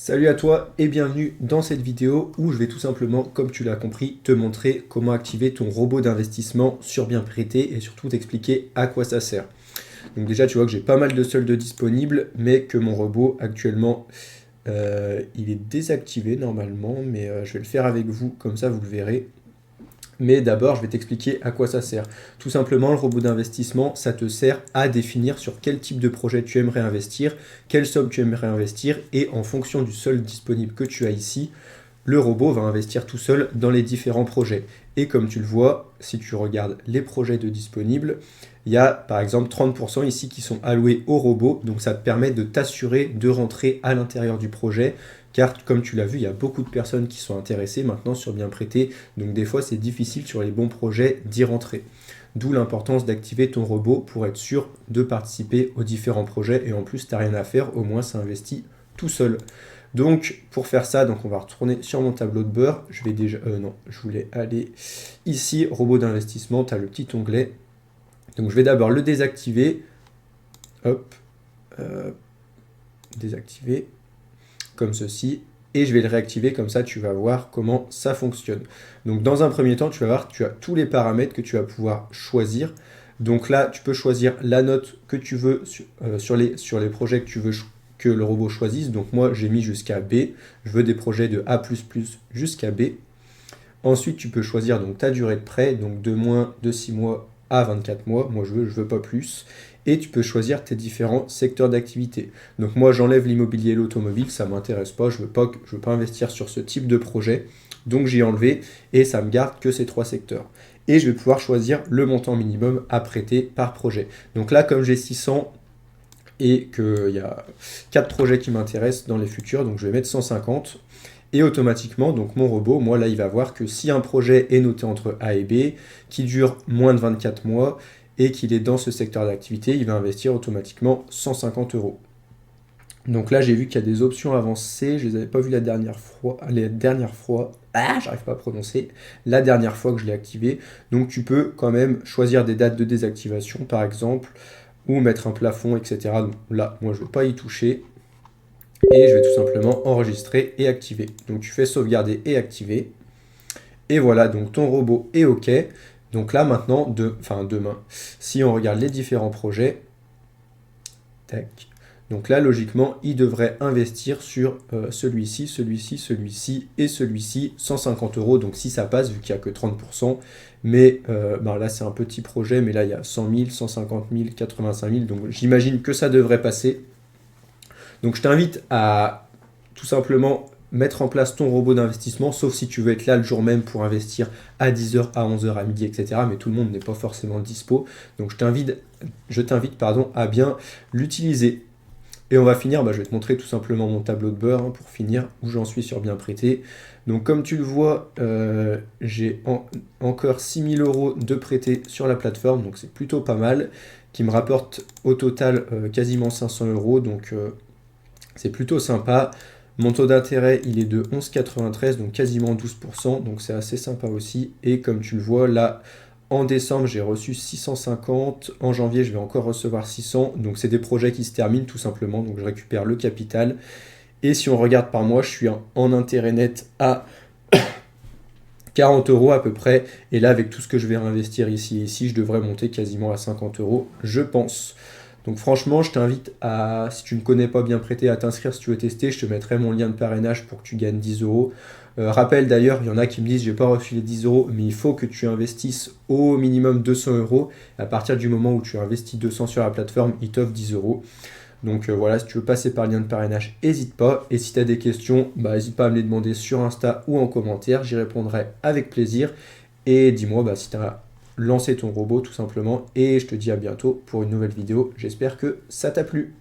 Salut à toi et bienvenue dans cette vidéo où je vais tout simplement, comme tu l'as compris, te montrer comment activer ton robot d'investissement sur Bien Prêté et surtout t'expliquer à quoi ça sert. Donc déjà tu vois que j'ai pas mal de soldes disponibles mais que mon robot actuellement il est désactivé normalement mais je vais le faire avec vous comme ça vous le verrez. Mais d'abord, je vais t'expliquer à quoi ça sert. Tout simplement, le robot d'investissement, ça te sert à définir sur quel type de projet tu aimerais investir, quelle somme tu aimerais investir, et en fonction du solde disponible que tu as ici, le robot va investir tout seul dans les différents projets. Et comme tu le vois, si tu regardes les projets de disponibles, il y a par exemple 30% ici qui sont alloués au robot, donc ça te permet de t'assurer de rentrer à l'intérieur du projet, car comme tu l'as vu, il y a beaucoup de personnes qui sont intéressées maintenant sur Bien Prêté, donc des fois c'est difficile sur les bons projets d'y rentrer. D'où l'importance d'activer ton robot pour être sûr de participer aux différents projets, et en plus tu n'as rien à faire, au moins ça investit tout seul. Donc pour faire ça, donc on va retourner sur mon tableau de bord. Je vais déjà, non, je voulais aller ici, robot d'investissement, tu as le petit onglet. Donc je vais d'abord le désactiver, hop, désactiver, comme ceci, et je vais le réactiver, comme ça tu vas voir comment ça fonctionne. Donc dans un premier temps, tu vas voir, tu as tous les paramètres que tu vas pouvoir choisir. Donc là, tu peux choisir la note que tu veux sur les projets que tu veux que le robot choisisse. Donc moi, j'ai mis jusqu'à B. Je veux des projets de A++ jusqu'à B. Ensuite, tu peux choisir donc ta durée de prêt, donc de moins de 6 mois à 24 mois. Moi, je veux pas plus. Et tu peux choisir tes différents secteurs d'activité. Donc moi, j'enlève l'immobilier et l'automobile, ça ne m'intéresse pas. Je veux pas investir sur ce type de projet. Donc j'ai enlevé et ça me garde que ces trois secteurs. Et je vais pouvoir choisir le montant minimum à prêter par projet. Donc là, comme j'ai 600 et qu'il y a 4 projets qui m'intéressent dans les futurs, donc je vais mettre 150. Et automatiquement, donc mon robot, moi là, il va voir que si un projet est noté entre A et B, qui dure moins de 24 mois et qu'il est dans ce secteur d'activité, il va investir automatiquement 150 euros. Donc là, j'ai vu qu'il y a des options avancées, je ne les avais pas vues la dernière fois, j'arrive pas à prononcer, la dernière fois que je l'ai activé. Donc tu peux quand même choisir des dates de désactivation, par exemple, ou mettre un plafond, etc. Donc là, moi, je ne veux pas y toucher. Et je vais tout simplement enregistrer et activer. Donc tu fais sauvegarder et activer. Et voilà, donc ton robot est OK. Donc là maintenant, demain, si on regarde les différents projets, tac. Donc là, logiquement, il devrait investir sur celui-ci, celui-ci, celui-ci et celui-ci, 150 euros. Donc si ça passe, vu qu'il n'y a que 30%. Mais là, c'est un petit projet, mais là, il y a 100 000, 150 000, 85 000. Donc j'imagine que ça devrait passer. Donc je t'invite à tout simplement mettre en place ton robot d'investissement, sauf si tu veux être là le jour même pour investir à 10h, à 11h, à midi, etc. Mais tout le monde n'est pas forcément dispo. Donc je t'invite à bien l'utiliser. Et on va finir, je vais te montrer tout simplement mon tableau de bord pour finir, où j'en suis sur Bien Prêté. Donc comme tu le vois, j'ai encore 6 000 euros de prêté sur la plateforme, donc c'est plutôt pas mal, qui me rapporte au total quasiment 500 euros. Donc c'est plutôt sympa. Mon taux d'intérêt, il est de 11,93, donc quasiment 12%, donc c'est assez sympa aussi. Et comme tu le vois, là, en décembre, j'ai reçu 650. En janvier, je vais encore recevoir 600. Donc c'est des projets qui se terminent tout simplement, donc je récupère le capital. Et si on regarde par mois, je suis en intérêt net à 40 euros à peu près. Et là, avec tout ce que je vais réinvestir ici et ici, je devrais monter quasiment à 50 euros, je pense. Donc franchement, je t'invite à, si tu ne connais pas Bien Prêté, à t'inscrire si tu veux tester. Je te mettrai mon lien de parrainage pour que tu gagnes 10 euros. Rappel d'ailleurs, il y en a qui me disent, j'ai pas reçu les 10 euros, mais il faut que tu investisses au minimum 200 euros. À partir du moment où tu investis 200 sur la plateforme, ils t'offrent 10 euros. Donc voilà, si tu veux passer par le lien de parrainage, n'hésite pas. Et si tu as des questions, n'hésite pas à me les demander sur Insta ou en commentaire. J'y répondrai avec plaisir. Et dis-moi si tu as lancé ton robot tout simplement. Et je te dis à bientôt pour une nouvelle vidéo. J'espère que ça t'a plu.